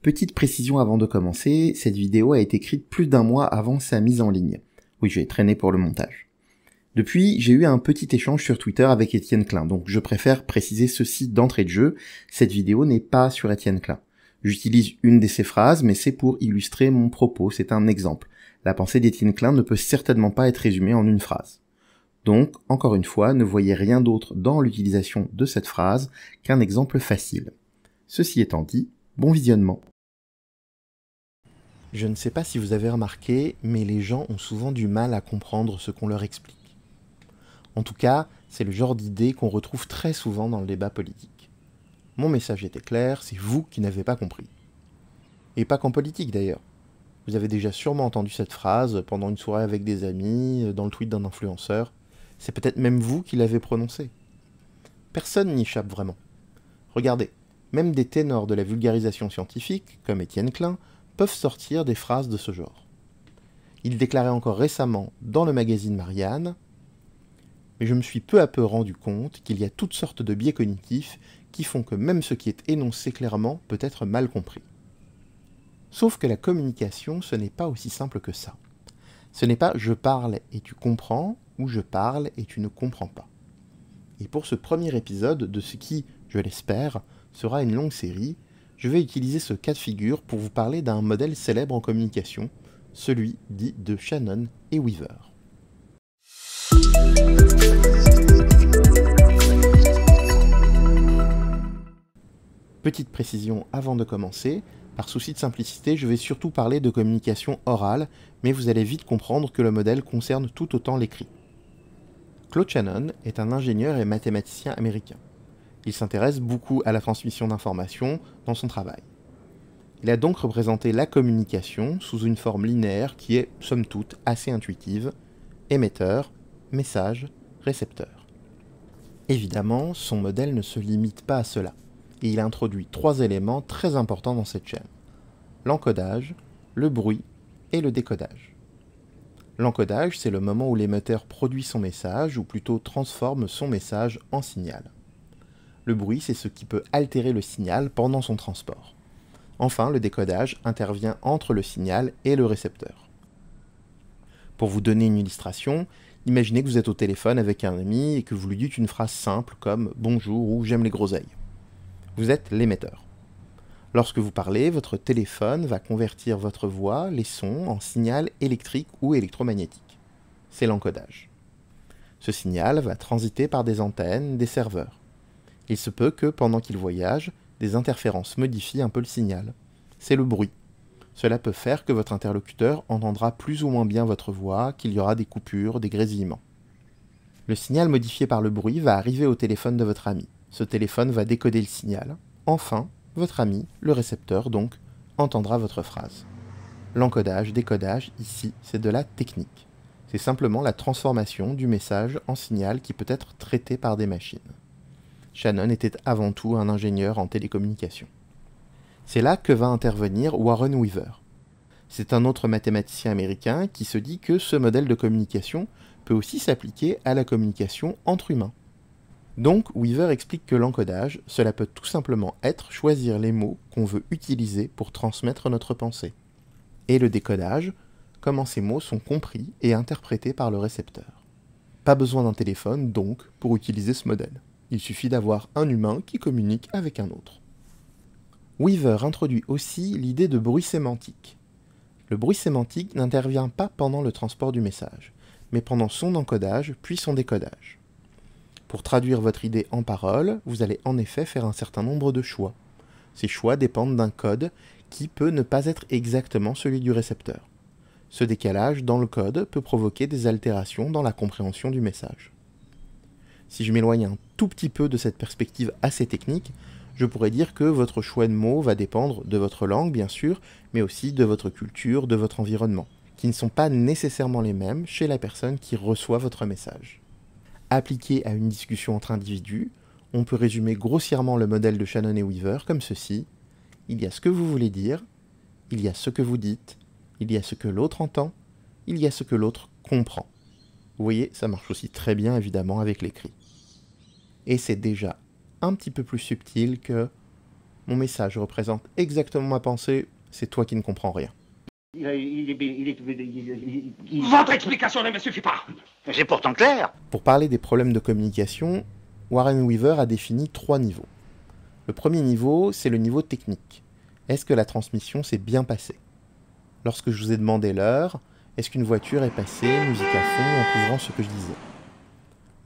Petite précision avant de commencer, cette vidéo a été écrite plus d'1 mois avant sa mise en ligne. Oui, j'ai traîné pour le montage. Depuis, j'ai eu un petit échange sur Twitter avec Étienne Klein, donc je préfère préciser ceci d'entrée de jeu, cette vidéo n'est pas sur Étienne Klein. J'utilise une de ses phrases, mais c'est pour illustrer mon propos, c'est un exemple. La pensée d'Étienne Klein ne peut certainement pas être résumée en une phrase. Donc, encore une fois, ne voyez rien d'autre dans l'utilisation de cette phrase qu'un exemple facile. Ceci étant dit, bon visionnement. Je ne sais pas si vous avez remarqué, mais les gens ont souvent du mal à comprendre ce qu'on leur explique. En tout cas, c'est le genre d'idée qu'on retrouve très souvent dans le débat politique. Mon message était clair, c'est vous qui n'avez pas compris. Et pas qu'en politique d'ailleurs. Vous avez déjà sûrement entendu cette phrase pendant une soirée avec des amis, dans le tweet d'un influenceur. C'est peut-être même vous qui l'avez prononcé. Personne n'y échappe vraiment. Regardez, même des ténors de la vulgarisation scientifique, comme Étienne Klein, peuvent sortir des phrases de ce genre. Il déclarait encore récemment dans le magazine Marianne « Mais je me suis peu à peu rendu compte qu'il y a toutes sortes de biais cognitifs qui font que même ce qui est énoncé clairement peut être mal compris. » Sauf que la communication, ce n'est pas aussi simple que ça. Ce n'est pas « je parle et tu comprends » ou « je parle et tu ne comprends pas ». Et pour ce premier épisode de ce qui, je l'espère, sera une longue série, je vais utiliser ce cas de figure pour vous parler d'un modèle célèbre en communication, celui dit de Shannon et Weaver. Petite précision avant de commencer, par souci de simplicité, je vais surtout parler de communication orale, mais vous allez vite comprendre que le modèle concerne tout autant l'écrit. Claude Shannon est un ingénieur et mathématicien américain. Il s'intéresse beaucoup à la transmission d'informations dans son travail. Il a donc représenté la communication sous une forme linéaire qui est, somme toute, assez intuitive, émetteur, message, récepteur. Évidemment, son modèle ne se limite pas à cela, et il introduit 3 éléments très importants dans cette chaîne: l'encodage, le bruit et le décodage. L'encodage, c'est le moment où l'émetteur produit son message, ou plutôt transforme son message en signal. Le bruit, c'est ce qui peut altérer le signal pendant son transport. Enfin, le décodage intervient entre le signal et le récepteur. Pour vous donner une illustration, imaginez que vous êtes au téléphone avec un ami et que vous lui dites une phrase simple comme « bonjour » ou « j'aime les groseilles ». Vous êtes l'émetteur. Lorsque vous parlez, votre téléphone va convertir votre voix, les sons, en signal électrique ou électromagnétique. C'est l'encodage. Ce signal va transiter par des antennes, des serveurs. Il se peut que, pendant qu'il voyage, des interférences modifient un peu le signal. C'est le bruit. Cela peut faire que votre interlocuteur entendra plus ou moins bien votre voix, qu'il y aura des coupures, des grésillements. Le signal modifié par le bruit va arriver au téléphone de votre ami. Ce téléphone va décoder le signal. Enfin, votre ami, le récepteur donc, entendra votre phrase. L'encodage, décodage, ici, c'est de la technique. C'est simplement la transformation du message en signal qui peut être traité par des machines. Shannon était avant tout un ingénieur en télécommunications. C'est là que va intervenir Warren Weaver. C'est un autre mathématicien américain qui se dit que ce modèle de communication peut aussi s'appliquer à la communication entre humains. Donc, Weaver explique que l'encodage, cela peut tout simplement être choisir les mots qu'on veut utiliser pour transmettre notre pensée. Et le décodage, comment ces mots sont compris et interprétés par le récepteur. Pas besoin d'un téléphone, donc, pour utiliser ce modèle. Il suffit d'avoir un humain qui communique avec un autre. Weaver introduit aussi l'idée de bruit sémantique. Le bruit sémantique n'intervient pas pendant le transport du message, mais pendant son encodage puis son décodage. Pour traduire votre idée en paroles, vous allez en effet faire un certain nombre de choix. Ces choix dépendent d'un code qui peut ne pas être exactement celui du récepteur. Ce décalage dans le code peut provoquer des altérations dans la compréhension du message. Si je m'éloigne un tout petit peu de cette perspective assez technique, je pourrais dire que votre choix de mots va dépendre de votre langue, bien sûr, mais aussi de votre culture, de votre environnement, qui ne sont pas nécessairement les mêmes chez la personne qui reçoit votre message. Appliqué à une discussion entre individus, on peut résumer grossièrement le modèle de Shannon et Weaver comme ceci. Il y a ce que vous voulez dire, il y a ce que vous dites, il y a ce que l'autre entend, il y a ce que l'autre comprend. Vous voyez, ça marche aussi très bien évidemment avec l'écrit. Et c'est déjà un petit peu plus subtil que Mon message représente exactement ma pensée, c'est toi qui ne comprends rien. Votre explication ne me suffit pas. C'est pourtant clair. Pour parler des problèmes de communication, Warren Weaver a défini 3 niveaux. Le premier niveau, c'est le niveau technique. Est-ce que la transmission s'est bien passée? Lorsque je vous ai demandé l'heure, est-ce qu'une voiture est passée, musique à fond, en couvrant ce que je disais?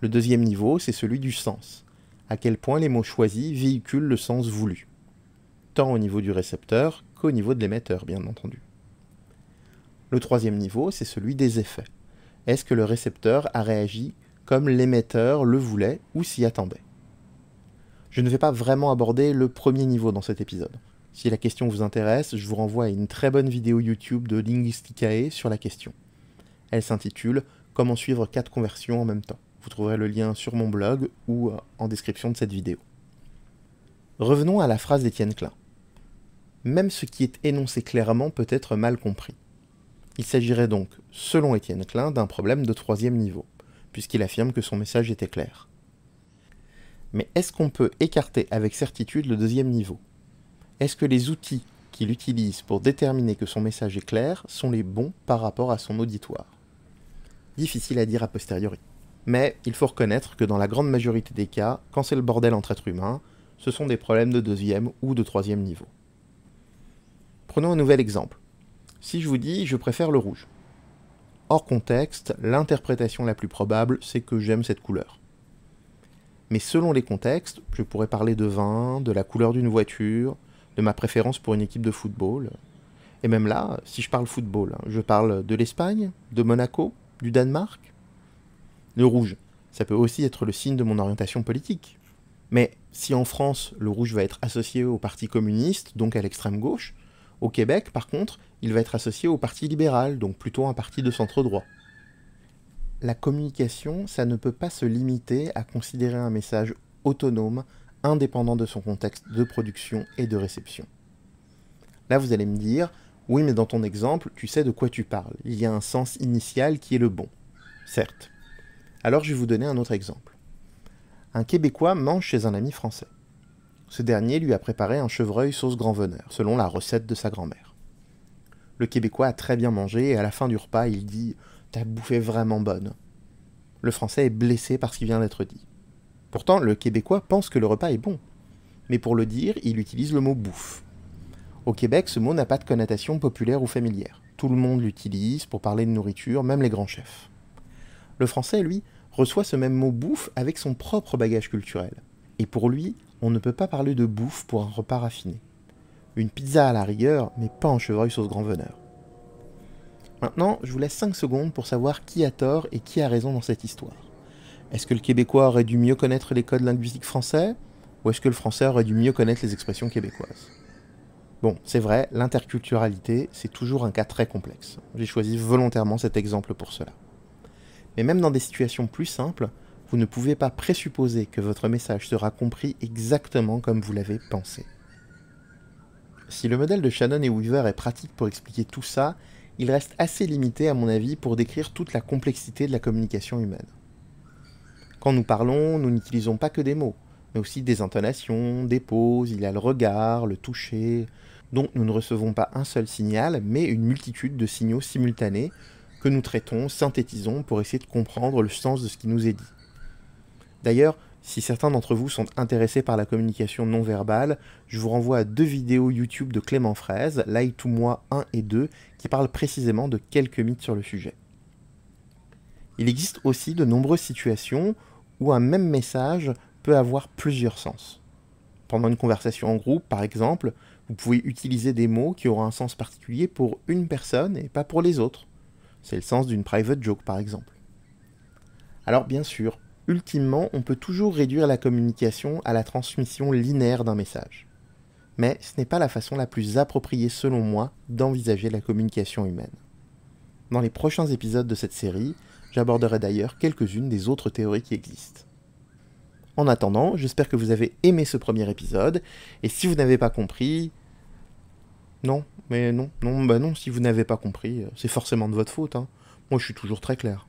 Le deuxième niveau, c'est celui du sens. À quel point les mots choisis véhiculent le sens voulu. Tant au niveau du récepteur qu'au niveau de l'émetteur, bien entendu. Le troisième niveau, c'est celui des effets. Est-ce que le récepteur a réagi comme l'émetteur le voulait ou s'y attendait? Je ne vais pas vraiment aborder le premier niveau dans cet épisode. Si la question vous intéresse, je vous renvoie à une très bonne vidéo YouTube de Linguisticae sur la question. Elle s'intitule « Comment suivre 4 conversions en même temps ». Vous trouverez le lien sur mon blog ou en description de cette vidéo. Revenons à la phrase d'Étienne Klein. Même ce qui est énoncé clairement peut être mal compris. Il s'agirait donc, selon Étienne Klein, d'un problème de 3e niveau, puisqu'il affirme que son message était clair. Mais est-ce qu'on peut écarter avec certitude le 2e niveau? Est-ce que les outils qu'il utilise pour déterminer que son message est clair sont les bons par rapport à son auditoire? Difficile à dire a posteriori. Mais il faut reconnaître que dans la grande majorité des cas, quand c'est le bordel entre êtres humains, ce sont des problèmes de 2e ou de 3e niveau. Prenons un nouvel exemple. Si je vous dis « je préfère le rouge », hors contexte, l'interprétation la plus probable, c'est que j'aime cette couleur. Mais selon les contextes, je pourrais parler de vin, de la couleur d'une voiture, de ma préférence pour une équipe de football. Et même là, si je parle football, je parle de l'Espagne, de Monaco, du Danemark. Le rouge, ça peut aussi être le signe de mon orientation politique. Mais si en France, le rouge va être associé au parti communiste, donc à l'extrême gauche, au Québec, par contre, il va être associé au parti libéral, donc plutôt un parti de centre-droit. La communication, ça ne peut pas se limiter à considérer un message autonome, indépendant de son contexte de production et de réception. Là, vous allez me dire, oui, mais dans ton exemple, tu sais de quoi tu parles. Il y a un sens initial qui est le bon. Certes. Alors, je vais vous donner un autre exemple. Un Québécois mange chez un ami français. Ce dernier lui a préparé un chevreuil sauce grand veneur, selon la recette de sa grand-mère. Le Québécois a très bien mangé et à la fin du repas, il dit « Ta bouffe est vraiment bonne ». Le Français est blessé par ce qui vient d'être dit. Pourtant, le Québécois pense que le repas est bon. Mais pour le dire, il utilise le mot « bouffe ». Au Québec, ce mot n'a pas de connotation populaire ou familière. Tout le monde l'utilise pour parler de nourriture, même les grands chefs. Le Français, lui, reçoit ce même mot « bouffe » avec son propre bagage culturel. Et pour lui, on ne peut pas parler de bouffe pour un repas raffiné. Une pizza à la rigueur, mais pas un chevreuil sauce grand veneur. Maintenant, je vous laisse 5 secondes pour savoir qui a tort et qui a raison dans cette histoire. Est-ce que le Québécois aurait dû mieux connaître les codes linguistiques français, ou est-ce que le Français aurait dû mieux connaître les expressions québécoises? Bon, c'est vrai, l'interculturalité, c'est toujours un cas très complexe. J'ai choisi volontairement cet exemple pour cela. Mais même dans des situations plus simples, vous ne pouvez pas présupposer que votre message sera compris exactement comme vous l'avez pensé. Si le modèle de Shannon et Weaver est pratique pour expliquer tout ça, il reste assez limité à mon avis pour décrire toute la complexité de la communication humaine. Quand nous parlons, nous n'utilisons pas que des mots, mais aussi des intonations, des pauses, il y a le regard, le toucher, donc nous ne recevons pas un seul signal, mais une multitude de signaux simultanés que nous traitons, synthétisons pour essayer de comprendre le sens de ce qui nous est dit. D'ailleurs, si certains d'entre vous sont intéressés par la communication non verbale, je vous renvoie à 2 vidéos YouTube de Clément Fraise, Lie to moi 1 et 2, qui parlent précisément de quelques mythes sur le sujet. Il existe aussi de nombreuses situations où un même message peut avoir plusieurs sens. Pendant une conversation en groupe, par exemple, vous pouvez utiliser des mots qui auront un sens particulier pour une personne et pas pour les autres. C'est le sens d'une private joke, par exemple. Alors bien sûr, ultimement, on peut toujours réduire la communication à la transmission linéaire d'un message. Mais ce n'est pas la façon la plus appropriée, selon moi, d'envisager la communication humaine. Dans les prochains épisodes de cette série, j'aborderai d'ailleurs quelques-unes des autres théories qui existent. En attendant, j'espère que vous avez aimé ce premier épisode, et si vous n'avez pas compris... Non, si vous n'avez pas compris, c'est forcément de votre faute, hein. Moi je suis toujours très clair.